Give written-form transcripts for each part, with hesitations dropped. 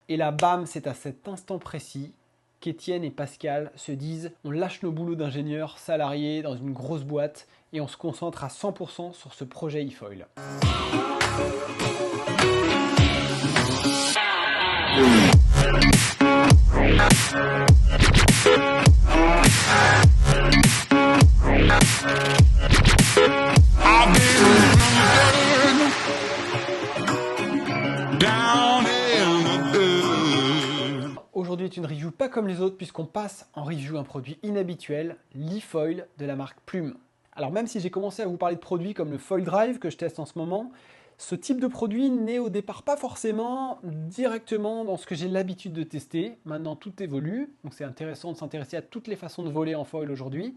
Et là, bam, c'est à cet instant précis qu'Étienne et Pascal se disent on lâche nos boulots d'ingénieurs salariés dans une grosse boîte et on se concentre à 100% sur ce projet e-foil. Aujourd'hui est une review pas comme les autres puisqu'on passe en review un produit inhabituel, l'e-foil de la marque Plume. Alors même si j'ai commencé à vous parler de produits comme le Foil Drive que je teste en ce moment, ce type de produit n'est au départ pas forcément directement dans ce que j'ai l'habitude de tester. Maintenant tout évolue, donc c'est intéressant de s'intéresser à toutes les façons de voler en foil aujourd'hui.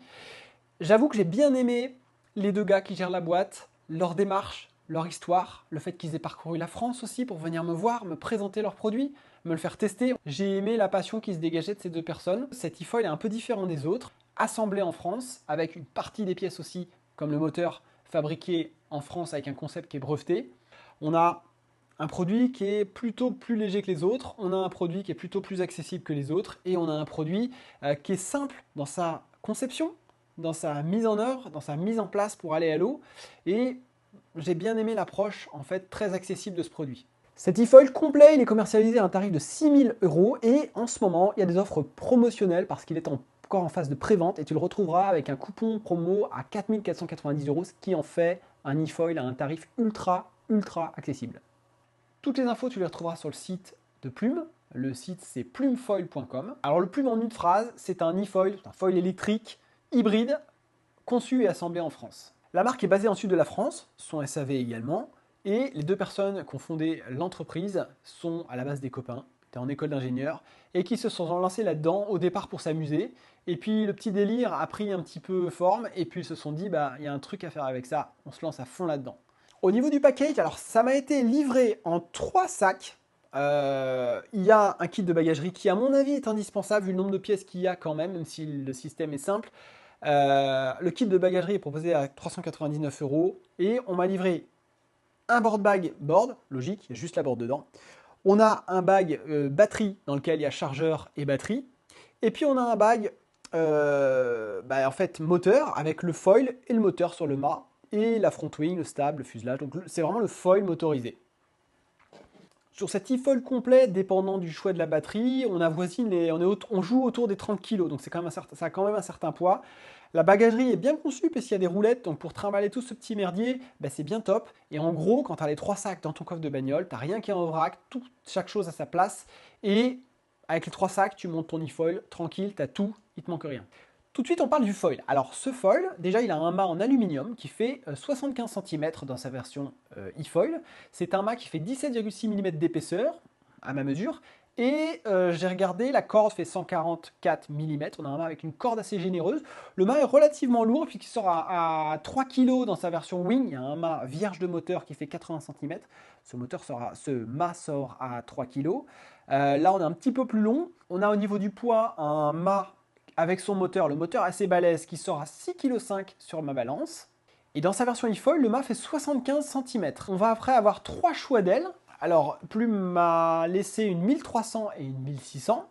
J'avoue que j'ai bien aimé les deux gars qui gèrent la boîte, leur démarche, leur histoire, le fait qu'ils aient parcouru la France aussi pour venir me voir, me présenter leurs produits, me le faire tester. J'ai aimé la passion qui se dégageait de ces deux personnes. Cet e-foil est un peu différent des autres, assemblé en France, avec une partie des pièces aussi, comme le moteur, fabriqué en France avec un concept qui est breveté. On a un produit qui est plutôt plus léger que les autres, on a un produit qui est plutôt plus accessible que les autres, et on a un produit qui est simple dans sa conception, dans sa mise en œuvre, dans sa mise en place pour aller à l'eau, et j'ai bien aimé l'approche en fait très accessible de ce produit. Cet e-foil complet, il est commercialisé à un tarif de 6 000 € et en ce moment, il y a des offres promotionnelles parce qu'il est encore en phase de prévente et tu le retrouveras avec un coupon promo à 4 490 €, ce qui en fait un e-foil à un tarif ultra accessible. Toutes les infos, tu les retrouveras sur le site de Plume. Le site, c'est plumefoil.com. Alors le Plume en une phrase, c'est un e-foil, un foil électrique hybride conçu et assemblé en France. La marque est basée en sud de la France, son SAV également, et les deux personnes qui ont fondé l'entreprise sont à la base des copains, qui étaient en école d'ingénieur, et qui se sont lancés là-dedans au départ pour s'amuser. Et puis le petit délire a pris un petit peu forme, et puis ils se sont dit, bah il y a un truc à faire avec ça, on se lance à fond là-dedans. Au niveau du package, alors ça m'a été livré en 3 sacs. Il y a un kit de bagagerie qui, à mon avis, est indispensable vu le nombre de pièces qu'il y a quand même si le système est simple. Le kit de bagagerie est proposé à 399 € et on m'a livré un board bag board, logique, il y a juste la board dedans. On a un bag batterie dans lequel il y a chargeur et batterie. Et puis on a un bag en fait moteur avec le foil et le moteur sur le mât et la front wing, le stab, le fuselage. Donc c'est vraiment le foil motorisé. Sur cet e-foil complet, dépendant du choix de la batterie, on joue autour des 30 kg, donc ça a quand même un certain poids. La bagagerie est bien conçue parce qu'il y a des roulettes, donc pour trimballer tout ce petit merdier, c'est bien top. Et en gros, quand tu as les 3 sacs dans ton coffre de bagnole, tu n'as rien qui est en vrac, chaque chose à sa place. Et avec les 3 sacs, tu montes ton e-foil, tranquille, tu as tout, il ne te manque rien. Tout de suite, on parle du foil. Alors, ce foil, déjà, il a un mât en aluminium qui fait 75 cm dans sa version e-foil. C'est un mât qui fait 17,6 mm d'épaisseur, à ma mesure. Et j'ai regardé, la corde fait 144 mm. On a un mât avec une corde assez généreuse. Le mât est relativement lourd, puisqu'il sort à 3 kg dans sa version wing. Il y a un mât vierge de moteur qui fait 80 cm. Ce mât sort à 3 kg. Là, on est un petit peu plus long. On a au niveau du poids un mât avec son moteur, le moteur assez balèze qui sort à 6,5 kg sur ma balance. Et dans sa version e-foil, le mât fait 75 cm. On va après avoir 3 choix d'ailes. Alors, Plume m'a laissé une 1300 et une 1600,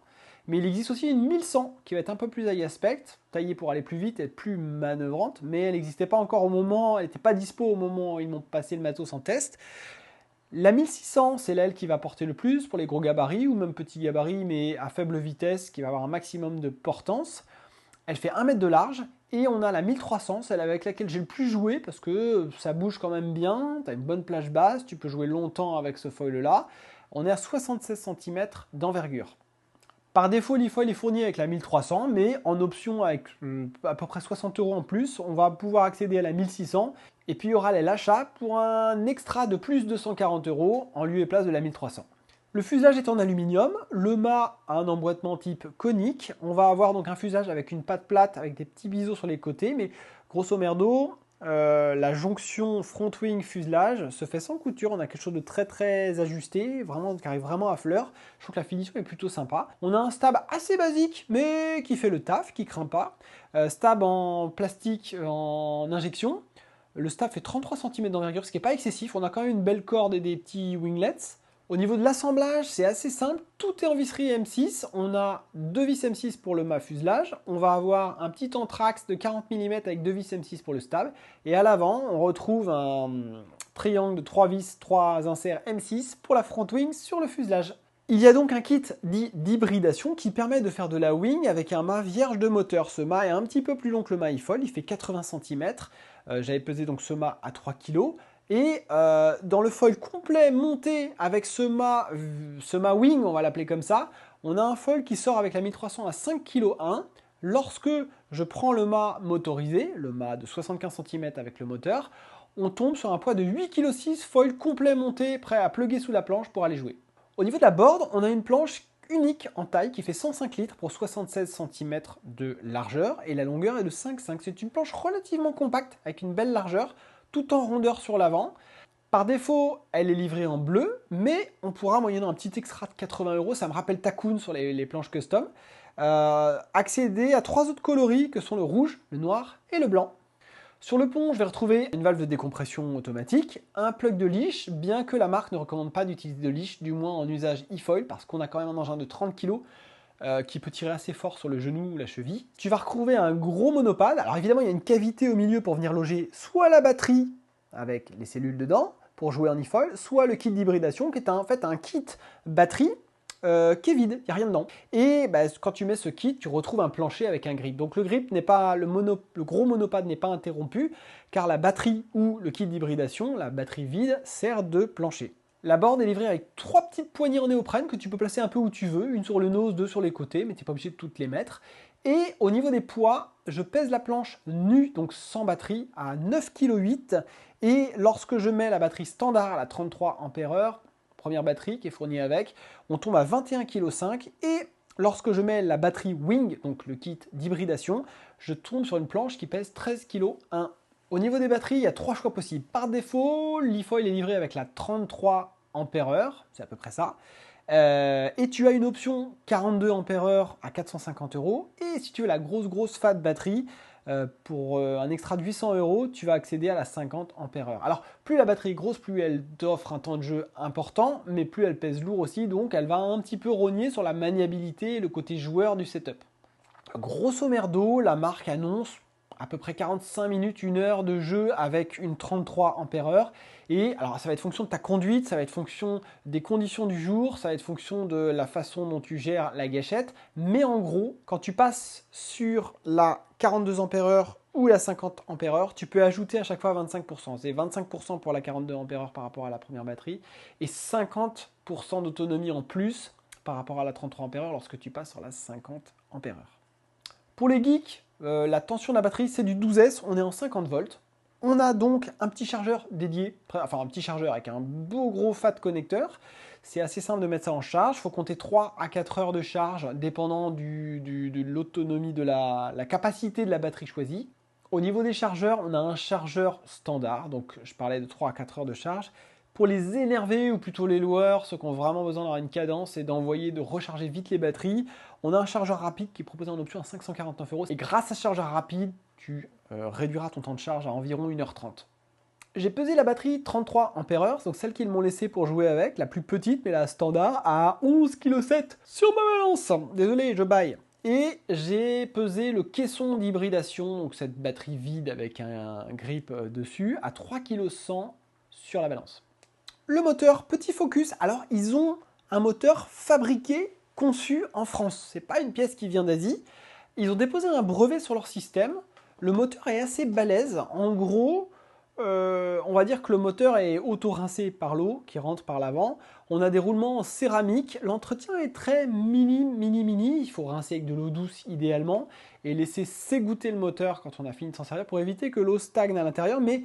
mais il existe aussi une 1100 qui va être un peu plus high aspect, taillée pour aller plus vite et être plus manœuvrante, mais elle n'existait pas encore au moment, elle n'était pas dispo au moment où ils m'ont passé le matos en test. La 1600, c'est l'aile qui va porter le plus pour les gros gabarits ou même petits gabarits mais à faible vitesse qui va avoir un maximum de portance. Elle fait 1 mètre de large et on a la 1300, celle avec laquelle j'ai le plus joué parce que ça bouge quand même bien, tu as une bonne plage basse, tu peux jouer longtemps avec ce foil là. On est à 76 cm d'envergure. Par défaut, l'e-foil est fourni avec la 1300, mais en option avec à peu près 60 € en plus, on va pouvoir accéder à la 1600. Et puis il y aura l'achat pour un extra de plus de 140 € en lieu et place de la 1300. Le fuselage est en aluminium, le mât a un emboîtement type conique. On va avoir donc un fuselage avec une patte plate avec des petits biseaux sur les côtés, mais grosso merdo, la jonction front wing fuselage se fait sans couture. On a quelque chose de très ajusté, vraiment, qui arrive vraiment à fleur. Je trouve que la finition est plutôt sympa. On a un stab assez basique, mais qui fait le taf, qui craint pas. Stab en plastique en injection. Le stab fait 33 cm d'envergure, ce qui n'est pas excessif. On a quand même une belle corde et des petits winglets. Au niveau de l'assemblage, c'est assez simple, tout est en visserie M6, on a deux vis M6 pour le mât fuselage, on va avoir un petit anthrax de 40 mm avec deux vis M6 pour le stab, et à l'avant, on retrouve un triangle de 3 vis, 3 inserts M6 pour la front wing sur le fuselage. Il y a donc un kit dit d'hybridation qui permet de faire de la wing avec un mât vierge de moteur. Ce mât est un petit peu plus long que le mât e-foil, il fait 80 cm, j'avais pesé donc ce mât à 3 kg. Et dans le foil complet monté avec ce mât wing, on va l'appeler comme ça, on a un foil qui sort avec la 1300 à 5 kg 1. Lorsque je prends le mât motorisé, le mât de 75 cm avec le moteur, on tombe sur un poids de 8 kg 6, foil complet monté, prêt à plugger sous la planche pour aller jouer. Au niveau de la board, on a une planche unique en taille qui fait 105 litres pour 76 cm de largeur et la longueur est de 5,5. C'est une planche relativement compacte avec une belle largeur, tout en rondeur sur l'avant. Par défaut, elle est livrée en bleu, mais on pourra, moyennant un petit extra de 80 €, ça me rappelle Takun sur les planches custom, accéder à 3 autres coloris que sont le rouge, le noir et le blanc. Sur le pont, je vais retrouver une valve de décompression automatique, un plug de leash, bien que la marque ne recommande pas d'utiliser de leash, du moins en usage e-foil, parce qu'on a quand même un engin de 30 kg qui peut tirer assez fort sur le genou ou la cheville. Tu vas retrouver un gros monopale. Alors évidemment, il y a une cavité au milieu pour venir loger soit la batterie avec les cellules dedans pour jouer en e-foil, soit le kit d'hybridation qui est en fait un kit batterie qui est vide, il n'y a rien dedans. Et quand tu mets ce kit, tu retrouves un plancher avec un grip. Donc le grip n'est pas, le gros monopode n'est pas interrompu, car la batterie ou le kit d'hybridation, la batterie vide, sert de plancher. La board est livrée avec 3 petites poignées en néoprène que tu peux placer un peu où tu veux, une sur le nose, 2 sur les côtés, mais tu n'es pas obligé de toutes les mettre. Et au niveau des poids, je pèse la planche nue, donc sans batterie, à 9,8 kg. Et lorsque je mets la batterie standard, la 33 Ah, première batterie qui est fournie avec, on tombe à 21,5 kg. Et lorsque je mets la batterie Wing, donc le kit d'hybridation, je tombe sur une planche qui pèse 13,1 kg. Au niveau des batteries, il y a 3 choix possibles. Par défaut, l'e-foil est livré avec la 33 Ah, c'est à peu près ça. Et tu as une option 42 Ah à 450 €. Et si tu veux la grosse fat batterie, pour un extra de 800 €, tu vas accéder à la 50 Ah. Alors, plus la batterie est grosse, plus elle t'offre un temps de jeu important, mais plus elle pèse lourd aussi, donc elle va un petit peu rogner sur la maniabilité et le côté joueur du setup. Grosso merdo, la marque annonce à peu près 45 minutes, 1 heure de jeu avec une 33 Ah. Et alors ça va être fonction de ta conduite, ça va être fonction des conditions du jour, ça va être fonction de la façon dont tu gères la gâchette. Mais en gros, quand tu passes sur la 42 Ah ou la 50 Ah, tu peux ajouter à chaque fois 25%. C'est 25% pour la 42 Ah par rapport à la première batterie et 50% d'autonomie en plus par rapport à la 33 Ah lorsque tu passes sur la 50 Ah. Pour les geeks, la tension de la batterie, c'est du 12S, on est en 50 volts. On a donc un petit chargeur dédié, enfin un petit chargeur avec un beau gros fat connecteur. C'est assez simple de mettre ça en charge. Il faut compter 3 à 4 heures de charge, dépendant de l'autonomie, de la capacité de la batterie choisie. Au niveau des chargeurs, on a un chargeur standard, donc je parlais de 3 à 4 heures de charge. Pour les énervés, ou plutôt les loueurs, ceux qui ont vraiment besoin d'avoir une cadence et de recharger vite les batteries, on a un chargeur rapide qui est proposé en option à 549 €. Et grâce à ce chargeur rapide, tu réduiras ton temps de charge à environ 1h30. J'ai pesé la batterie 33 Ah, donc celle qu'ils m'ont laissée pour jouer avec, la plus petite, mais la standard, à 11,7 kg sur ma balance. Désolé, je baille. Et j'ai pesé le caisson d'hybridation, donc cette batterie vide avec un grip dessus, à 3,1 kg sur la balance. Le moteur, petit focus. Alors, ils ont un moteur fabriqué, conçu en France. C'est pas une pièce qui vient d'Asie. Ils ont déposé un brevet sur leur système. Le moteur est assez balèze. En gros, on va dire que le moteur est auto-rincé par l'eau qui rentre par l'avant. On a des roulements en céramique. L'entretien est très mini. Il faut rincer avec de l'eau douce idéalement et laisser s'égoutter le moteur quand on a fini de s'en servir pour éviter que l'eau stagne à l'intérieur. Mais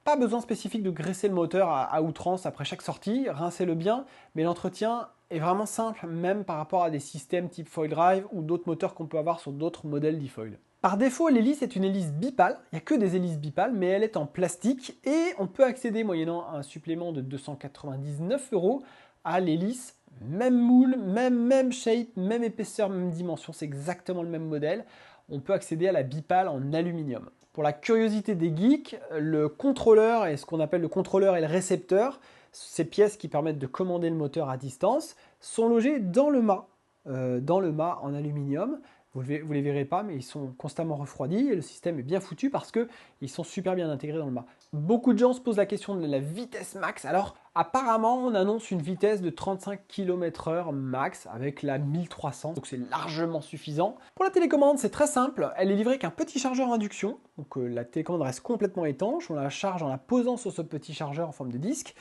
pas besoin spécifique de graisser le moteur à outrance après chaque sortie, rincez-le bien, mais l'entretien est vraiment simple, même par rapport à des systèmes type foil drive ou d'autres moteurs qu'on peut avoir sur d'autres modèles d'e-foil. Par défaut, l'hélice est une hélice bipale, il n'y a que des hélices bipales, mais elle est en plastique et on peut accéder, moyennant un supplément de 299 € à l'hélice, même moule, même shape, même épaisseur, même dimension, c'est exactement le même modèle. On peut accéder à la bipale en aluminium. Pour la curiosité des geeks, le contrôleur et ce qu'on appelle le contrôleur et le récepteur, ces pièces qui permettent de commander le moteur à distance, sont logées dans le mât en aluminium. Vous ne les verrez pas, mais ils sont constamment refroidis et le système est bien foutu parce qu'ils sont super bien intégrés dans le mât. Beaucoup de gens se posent la question de la vitesse max. Alors, apparemment, on annonce une vitesse de 35 km/h max avec la 1300, donc c'est largement suffisant. Pour la télécommande, c'est très simple. Elle est livrée avec un petit chargeur induction, donc la télécommande reste complètement étanche. On la charge en la posant sur ce petit chargeur en forme de disque.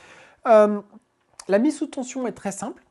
La mise sous tension est très simple.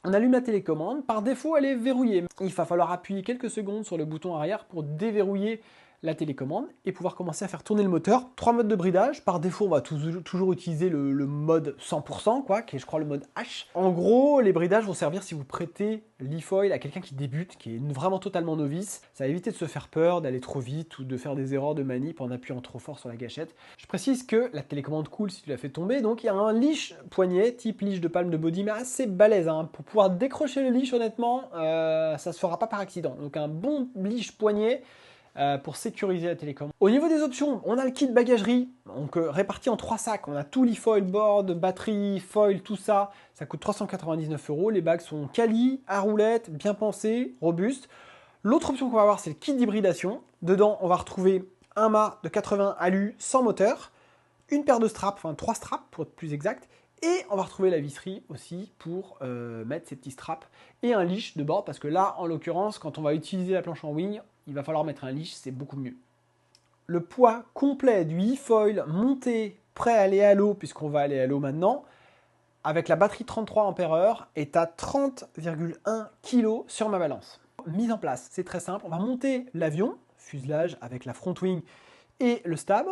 On allume la télécommande, par défaut elle est verrouillée. Il va falloir appuyer quelques secondes sur le bouton arrière pour déverrouiller la télécommande et pouvoir commencer à faire tourner le moteur. 3 modes de bridage, par défaut on va toujours utiliser le mode 100%, qui est je crois le mode H. En gros, les bridages vont servir si vous prêtez l'e-foil à quelqu'un qui débute, qui est vraiment totalement novice. Ça va éviter de se faire peur, d'aller trop vite ou de faire des erreurs de manip en appuyant trop fort sur la gâchette. Je précise que la télécommande coule si tu la fais tomber, donc il y a un leash poignet, type leash de palme de body, mais assez balèze. Pour pouvoir décrocher le leash, honnêtement, ça se fera pas par accident. Donc un bon leash poignet, pour sécuriser la télécommande. Au niveau des options, on a le kit bagagerie, donc réparti en 3 sacs. On a tout l'e-foil, board, batterie, foil, tout ça. Ça coûte 399 €. Les bagues sont quali, à roulettes, bien pensées, robustes. L'autre option qu'on va avoir, c'est le kit d'hybridation. Dedans, on va retrouver un mât de 80 alu sans moteur, une paire de straps, enfin 3 straps pour être plus exact, et on va retrouver la visserie aussi pour mettre ces petits straps, et un leash de bord, parce que là, en l'occurrence, quand on va utiliser la planche en wing, il va falloir mettre un leash, c'est beaucoup mieux. Le poids complet du e-foil monté, prêt à aller à l'eau, puisqu'on va aller à l'eau maintenant, avec la batterie 33 Ah, est à 30,1 kg sur ma balance. Mise en place, c'est très simple. On va monter l'avion, fuselage avec la front wing et le stab.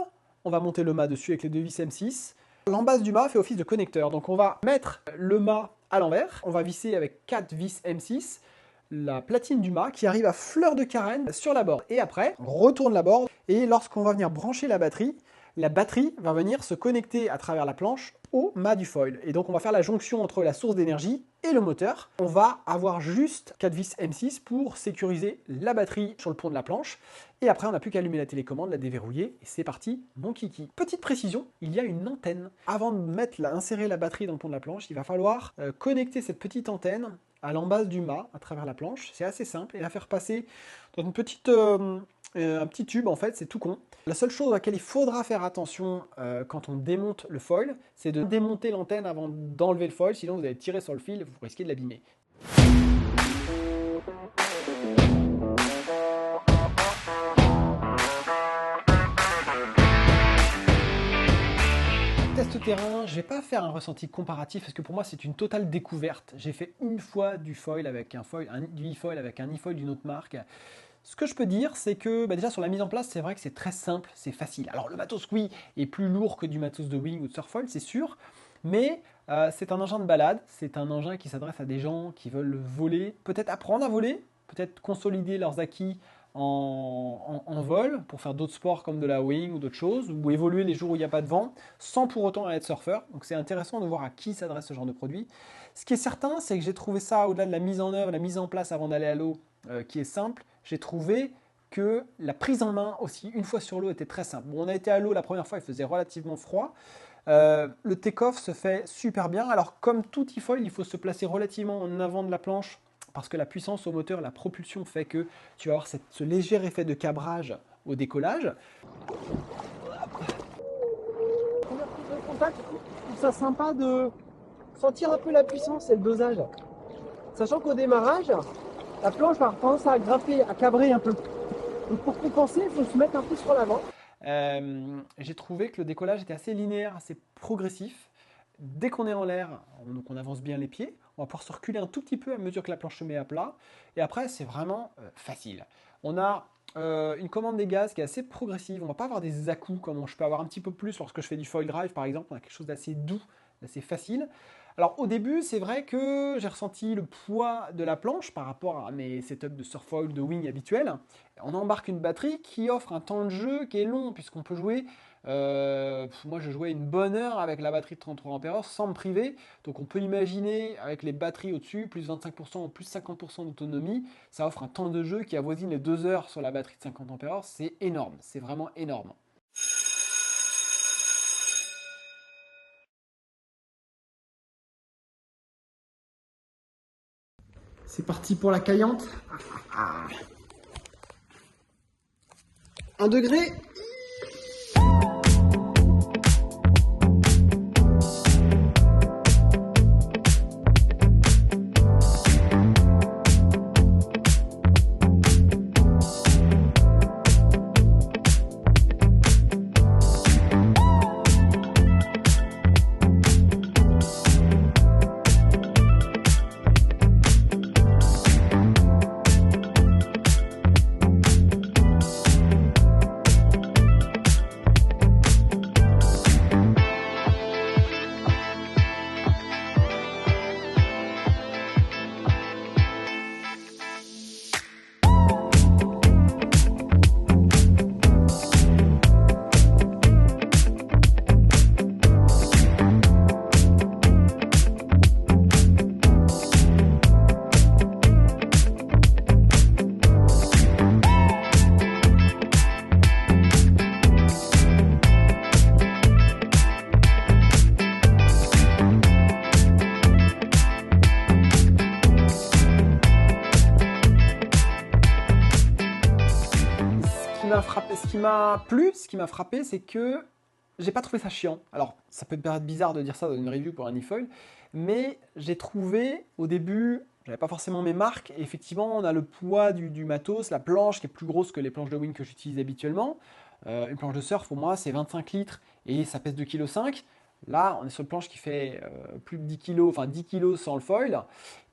On va monter le mât dessus avec les 2 vis M6. L'embase du mât fait office de connecteur. Donc on va mettre le mât à l'envers. On va visser avec 4 vis M6 la platine du mât qui arrive à fleur de carène sur la borde. Et après, on retourne la borde et lorsqu'on va venir brancher la batterie va venir se connecter à travers la planche au mât du foil. Et donc on va faire la jonction entre la source d'énergie et le moteur. On va avoir juste 4 vis M6 pour sécuriser la batterie sur le pont de la planche. Et après, on n'a plus qu'à allumer la télécommande, la déverrouiller, et c'est parti, mon kiki. Petite précision, il y a une antenne. Avant de insérer la batterie dans le pont de la planche, il va falloir connecter cette petite antenne à l'embase du mât, à travers la planche. C'est assez simple, et la faire passer dans un petit tube, en fait, c'est tout con. La seule chose à laquelle il faudra faire attention quand on démonte le foil, c'est de démonter l'antenne avant d'enlever le foil, sinon vous allez tirer sur le fil, vous risquez de l'abîmer. Test terrain, je vais pas faire un ressenti comparatif parce que pour moi c'est une totale découverte. J'ai fait une fois du e-foil avec un e-foil d'une autre marque. Ce que je peux dire, c'est que déjà sur la mise en place, c'est vrai que c'est très simple, c'est facile. Alors le matos, oui, est plus lourd que du matos de wing ou de surfoil, c'est sûr, mais c'est un engin de balade, c'est un engin qui s'adresse à des gens qui veulent voler, peut-être apprendre à voler, peut-être consolider leurs acquis en vol pour faire d'autres sports comme de la wing ou d'autres choses, ou évoluer les jours où il n'y a pas de vent, sans pour autant être surfeur. Donc c'est intéressant de voir à qui s'adresse ce genre de produit. Ce qui est certain, c'est que j'ai trouvé ça, au-delà de la mise en œuvre, la mise en place avant d'aller à l'eau, qui est simple, j'ai trouvé que la prise en main aussi, une fois sur l'eau, était très simple. Bon, on a été à l'eau la première fois, il faisait relativement froid. Le take-off se fait super bien. Alors comme tout e-foil, il faut se placer relativement en avant de la planche parce que la puissance au moteur, la propulsion fait que tu vas avoir ce léger effet de cabrage au décollage. Première prise de contact, je trouve ça sympa de sentir un peu la puissance et le dosage. Sachant qu'au démarrage, la planche va tendance à grimper, à cabrer un peu. Donc pour compenser, il faut se mettre un peu sur l'avant. J'ai trouvé que le décollage était assez linéaire, assez progressif. Dès qu'on est en l'air, donc on avance bien les pieds, on va pouvoir se reculer un tout petit peu à mesure que la planche se met à plat. Et après, c'est vraiment facile. On a une commande des gaz qui est assez progressive. On ne va pas avoir des à-coups comme je peux avoir un petit peu plus lorsque je fais du foil drive, par exemple. On a quelque chose d'assez doux, d'assez facile. Alors au début, c'est vrai que j'ai ressenti le poids de la planche par rapport à mes setups de surfoil, de wing habituels. On embarque une batterie qui offre un temps de jeu qui est long, puisqu'on peut jouer Moi, je jouais une bonne heure avec la batterie de 33 ampères sans me priver. Donc, on peut imaginer, avec les batteries au-dessus, plus 25% ou plus 50% d'autonomie, ça offre un temps de jeu qui avoisine les 2 heures sur la batterie de 50 ampères. C'est énorme, c'est vraiment énorme. C'est parti pour la caillante. 1 degré. Ce qui m'a plu, ce qui m'a frappé, c'est que j'ai pas trouvé ça chiant. Alors, ça peut paraître bizarre de dire ça dans une review pour un e-foil, mais j'ai trouvé au début, j'avais pas forcément mes marques, et effectivement, on a le poids du matos, la planche qui est plus grosse que les planches de wing que j'utilise habituellement. Une planche de surf, pour moi, c'est 25 litres et ça pèse 2,5 kg. Là, on est sur une planche qui fait plus de 10 kg, enfin 10 kg sans le foil,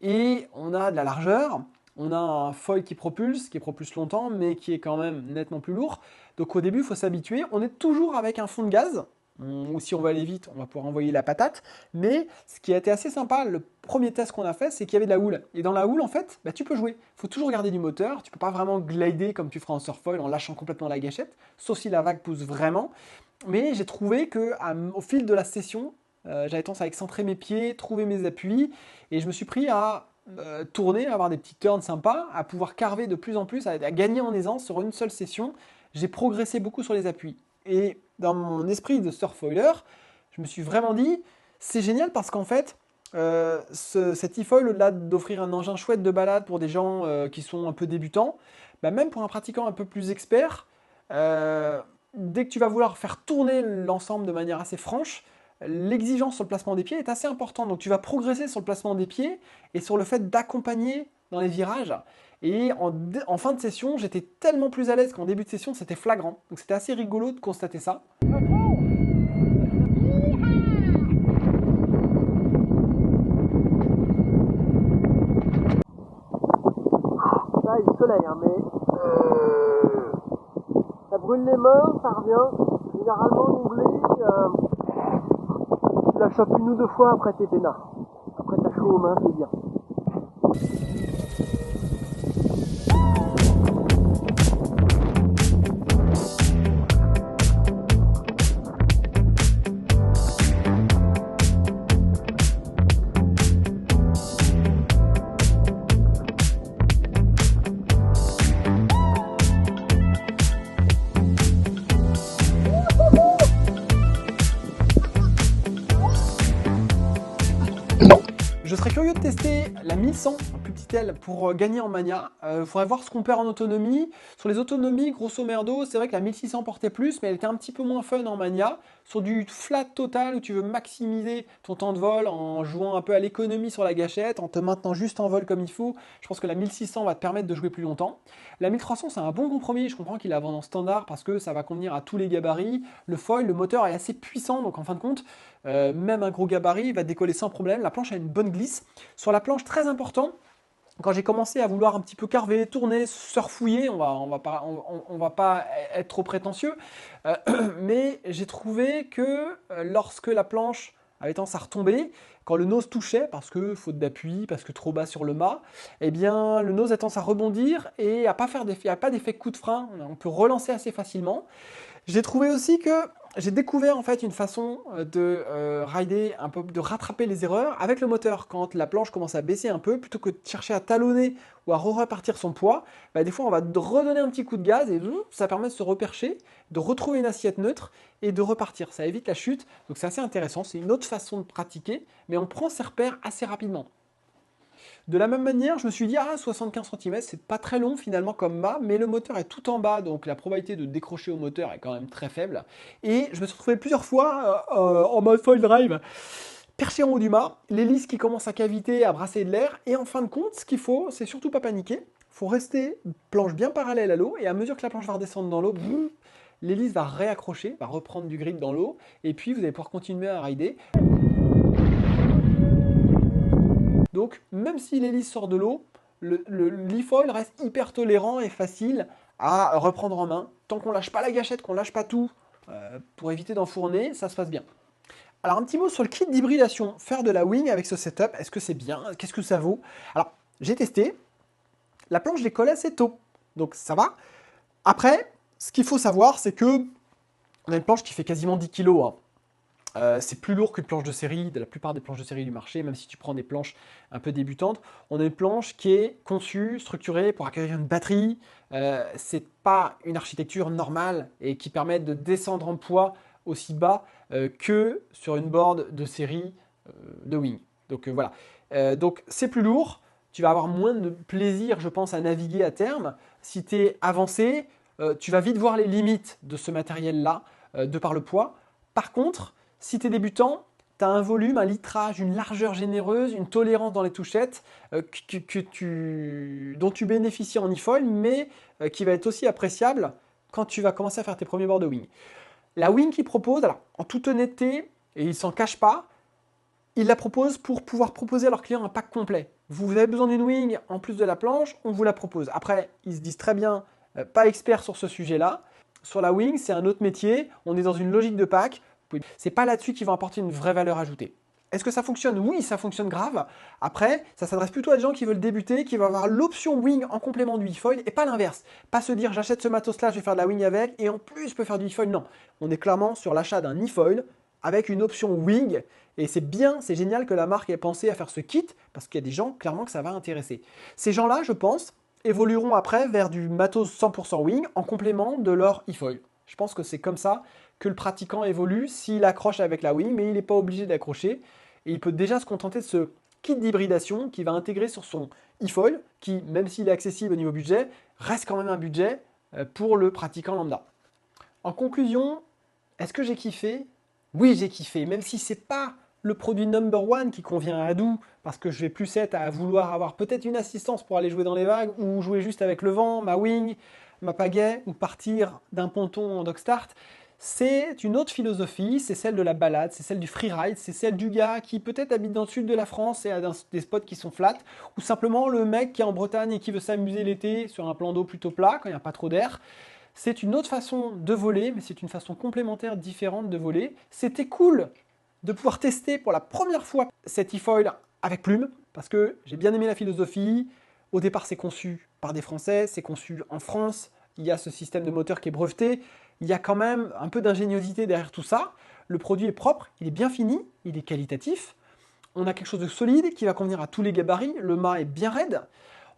et on a de la largeur. On a un foil qui propulse longtemps, mais qui est quand même nettement plus lourd. Donc au début, il faut s'habituer. On est toujours avec un fond de gaz, ou si on va aller vite, on va pouvoir envoyer la patate. Mais ce qui a été assez sympa, le premier test qu'on a fait, c'est qu'il y avait de la houle. Et dans la houle, en fait, tu peux jouer. Il faut toujours garder du moteur. Tu ne peux pas vraiment glider comme tu feras en surfoil en lâchant complètement la gâchette, sauf si la vague pousse vraiment. Mais j'ai trouvé qu'au fil de la session, j'avais tendance à excentrer mes pieds, trouver mes appuis, et je me suis pris à tourner, à avoir des petits turns sympas, à pouvoir carver de plus en plus, à gagner en aisance sur une seule session. J'ai progressé beaucoup sur les appuis. Et dans mon esprit de surfoiler, je me suis vraiment dit, c'est génial parce qu'en fait, cet e-foil, au-delà d'offrir un engin chouette de balade pour des gens qui sont un peu débutants, même pour un pratiquant un peu plus expert, dès que tu vas vouloir faire tourner l'ensemble de manière assez franche, l'exigence sur le placement des pieds est assez importante. Donc tu vas progresser sur le placement des pieds et sur le fait d'accompagner dans les virages. Et en fin de session, j'étais tellement plus à l'aise qu'en début de session, c'était flagrant. Donc c'était assez rigolo de constater ça. Là, il y a le soleil, mais ça brûle les mains, ça revient. Généralement, l'onglet, tu la chopes 1 ou 2 fois, après t'es peinard. Après t'as chaud aux mains, c'est bien. Je serais curieux de tester la 1100, un plus petit aile, pour gagner en mania. Il faudrait voir ce qu'on perd en autonomie. Sur les autonomies, grosso merdo, c'est vrai que la 1600 portait plus, mais elle était un petit peu moins fun en mania. Sur du flat total, où tu veux maximiser ton temps de vol en jouant un peu à l'économie sur la gâchette, en te maintenant juste en vol comme il faut, je pense que la 1600 va te permettre de jouer plus longtemps. La 1300, c'est un bon compromis. Je comprends qu'il la vend en standard parce que ça va convenir à tous les gabarits. Le foil, le moteur est assez puissant, donc en fin de compte, même un gros gabarit va décoller sans problème. La planche a une bonne glisse. Sur la planche, très important, quand j'ai commencé à vouloir un petit peu carver, tourner, surfouiller, on va pas être trop prétentieux, mais j'ai trouvé que lorsque la planche avait tendance à retomber, quand le nose touchait, parce que faute d'appui, parce que trop bas sur le mât, eh bien le nose a tendance à rebondir et à pas d'effet coup de frein. On peut relancer assez facilement. J'ai trouvé aussi que j'ai découvert en fait une façon de rider un peu, de rattraper les erreurs avec le moteur. Quand la planche commence à baisser un peu, plutôt que de chercher à talonner ou à repartir son poids, bah, des fois on va redonner un petit coup de gaz et ça permet de se repercher, de retrouver une assiette neutre et de repartir. Ça évite la chute, donc c'est assez intéressant. C'est une autre façon de pratiquer, mais on prend ses repères assez rapidement. De la même manière, je me suis dit, ah, 75 cm, c'est pas très long finalement comme mât, mais le moteur est tout en bas, donc la probabilité de décrocher au moteur est quand même très faible. Et je me suis retrouvé plusieurs fois en mode foil drive, perché en haut du mât, l'hélice qui commence à caviter, à brasser de l'air, et en fin de compte, ce qu'il faut, c'est surtout pas paniquer. Il faut rester planche bien parallèle à l'eau, et à mesure que la planche va redescendre dans l'eau, l'hélice va réaccrocher, va reprendre du grip dans l'eau, et puis vous allez pouvoir continuer à rider. Donc, même si l'hélice sort de l'eau, l'e-foil reste hyper tolérant et facile à reprendre en main. Tant qu'on lâche pas la gâchette, qu'on lâche pas tout, pour éviter d'enfourner, ça se passe bien. Alors, un petit mot sur le kit d'hybridation. Faire de la wing avec ce setup, est-ce que c'est bien? Qu'est-ce que ça vaut? Alors, j'ai testé. La planche décolle assez tôt, donc ça va. Après, ce qu'il faut savoir, c'est que on a une planche qui fait quasiment 10 kg. Hein. C'est plus lourd qu'une planche de série, de la plupart des planches de série du marché, même si tu prends des planches un peu débutantes. On a une planche qui est conçue, structurée pour accueillir une batterie. C'est pas une architecture normale et qui permet de descendre en poids aussi bas que sur une board de série de wing. Donc voilà. Donc c'est plus lourd. Tu vas avoir moins de plaisir, je pense, à naviguer à terme. Si tu es avancé, tu vas vite voir les limites de ce matériel-là, de par le poids. Par contre, si tu es débutant, tu as un volume, un litrage, une largeur généreuse, une tolérance dans les touchettes dont tu bénéficies en e-foil, mais qui va être aussi appréciable quand tu vas commencer à faire tes premiers bords de wing. La wing qu'il propose, alors en toute honnêteté, et il ne s'en cache pas, il la propose pour pouvoir proposer à leurs clients un pack complet. Vous avez besoin d'une wing en plus de la planche, on vous la propose. Après, ils se disent très bien, pas experts sur ce sujet-là. Sur la wing, c'est un autre métier, on est dans une logique de pack. C'est pas là-dessus qu'ils vont apporter une vraie valeur ajoutée. Est-ce que ça fonctionne? Oui, ça fonctionne grave. Après, ça s'adresse plutôt à des gens qui veulent débuter, qui vont avoir l'option wing en complément du e-foil et pas l'inverse. Pas se dire j'achète ce matos-là, je vais faire de la wing avec et en plus je peux faire du e-foil. Non, on est clairement sur l'achat d'un e-foil avec une option wing et c'est bien, c'est génial que la marque ait pensé à faire ce kit parce qu'il y a des gens clairement que ça va intéresser. Ces gens-là, je pense, évolueront après vers du matos 100% wing en complément de leur e-foil. Je pense que c'est comme ça que le pratiquant évolue s'il accroche avec la wing, mais il n'est pas obligé d'accrocher. Et il peut déjà se contenter de ce kit d'hybridation qu'il va intégrer sur son e-foil, qui, même s'il est accessible au niveau budget, reste quand même un budget pour le pratiquant lambda. En conclusion, est-ce que j'ai kiffé? Oui, j'ai kiffé, même si ce n'est pas le produit number one qui convient à Adou, parce que je vais plus être à vouloir avoir peut-être une assistance pour aller jouer dans les vagues, ou jouer juste avec le vent, ma wing, ma pagaie, ou partir d'un ponton en dock start. C'est une autre philosophie, c'est celle de la balade, c'est celle du freeride, c'est celle du gars qui peut-être habite dans le sud de la France et a des spots qui sont flats, ou simplement le mec qui est en Bretagne et qui veut s'amuser l'été sur un plan d'eau plutôt plat quand il n'y a pas trop d'air. C'est une autre façon de voler, mais c'est une façon complémentaire, différente de voler. C'était cool de pouvoir tester pour la première fois cet e-foil avec plume, parce que j'ai bien aimé la philosophie. Au départ, c'est conçu par des Français, c'est conçu en France, il y a ce système de moteur qui est breveté. Il y a quand même un peu d'ingéniosité derrière tout ça. Le produit est propre, il est bien fini, il est qualitatif. On a quelque chose de solide qui va convenir à tous les gabarits. Le mât est bien raide.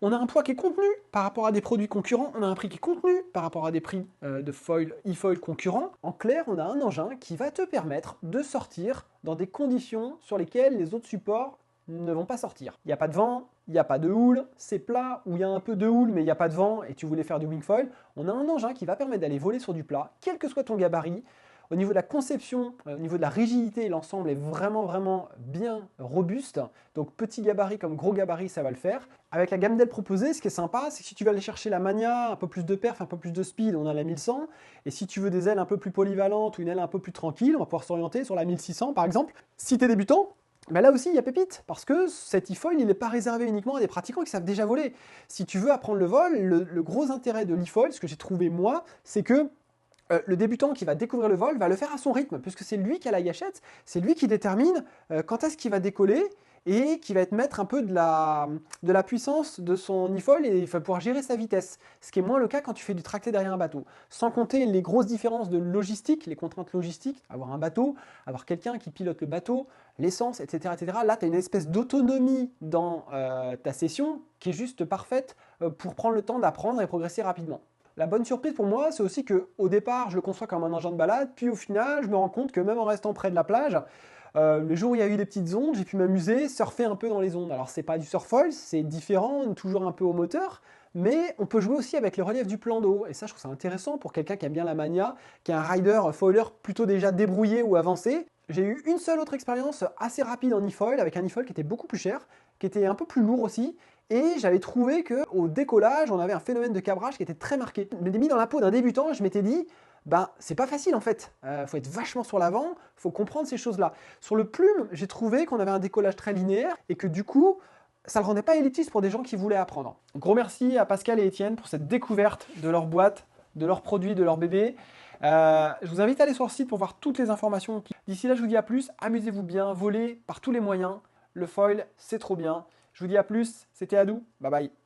On a un poids qui est contenu par rapport à des produits concurrents. On a un prix qui est contenu par rapport à des prix de foil, e-foil concurrents. En clair, on a un engin qui va te permettre de sortir dans des conditions sur lesquelles les autres supports ne vont pas sortir. Il n'y a pas de vent, il n'y a pas de houle, c'est plat où il y a un peu de houle mais il n'y a pas de vent et tu voulais faire du wingfoil. On a un engin qui va permettre d'aller voler sur du plat, quel que soit ton gabarit. Au niveau de la conception, au niveau de la rigidité, l'ensemble est vraiment bien robuste. Donc petit gabarit comme gros gabarit, ça va le faire. Avec la gamme d'ailes proposée, ce qui est sympa, c'est que si tu veux aller chercher la Mania, un peu plus de perf, un peu plus de speed, on a la 1100. Et si tu veux des ailes un peu plus polyvalentes ou une aile un peu plus tranquille, on va pouvoir s'orienter sur la 1600 par exemple. Si tu es débutant, mais là aussi, il y a pépite, parce que cet e-foil, il n'est pas réservé uniquement à des pratiquants qui savent déjà voler. Si tu veux apprendre le vol, le gros intérêt de l'e-foil, ce que j'ai trouvé moi, c'est que le débutant qui va découvrir le vol va le faire à son rythme, puisque c'est lui qui a la gâchette, c'est lui qui détermine quand est-ce qu'il va décoller, et qui va te mettre un peu de la puissance de son e-foil et il va pouvoir gérer sa vitesse. Ce qui est moins le cas quand tu fais du tracté derrière un bateau. Sans compter les grosses différences de logistique, les contraintes logistiques, avoir un bateau, avoir quelqu'un qui pilote le bateau, l'essence, etc., etc. Là, tu as une espèce d'autonomie dans ta session qui est juste parfaite pour prendre le temps d'apprendre et progresser rapidement. La bonne surprise pour moi, c'est aussi qu'au départ, je le conçois comme un engin de balade, puis au final, je me rends compte que même en restant près de la plage, le jour où il y a eu des petites ondes, j'ai pu m'amuser, surfer un peu dans les ondes. Alors c'est pas du surfoil, c'est différent, toujours un peu au moteur, mais on peut jouer aussi avec le relief du plan d'eau. Et ça, je trouve ça intéressant pour quelqu'un qui aime bien la mania, qui est un rider foiler plutôt déjà débrouillé ou avancé. J'ai eu une seule autre expérience assez rapide en e-foil, avec un e-foil qui était beaucoup plus cher, qui était un peu plus lourd aussi, et j'avais trouvé qu'au décollage, on avait un phénomène de cabrage qui était très marqué. Je m'étais mis dans la peau d'un débutant, je m'étais dit, ben, c'est pas facile en fait. Faut être vachement sur l'avant, faut comprendre ces choses-là. Sur le Plume, j'ai trouvé qu'on avait un décollage très linéaire et que du coup, ça ne le rendait pas élitiste pour des gens qui voulaient apprendre. Gros merci à Pascal et Étienne pour cette découverte de leur boîte, de leurs produits, de leur bébé. Je vous invite à aller sur le site pour voir toutes les informations. D'ici là, je vous dis à plus. Amusez-vous bien, volez par tous les moyens. Le foil, c'est trop bien. Je vous dis à plus. C'était Adou. Bye bye.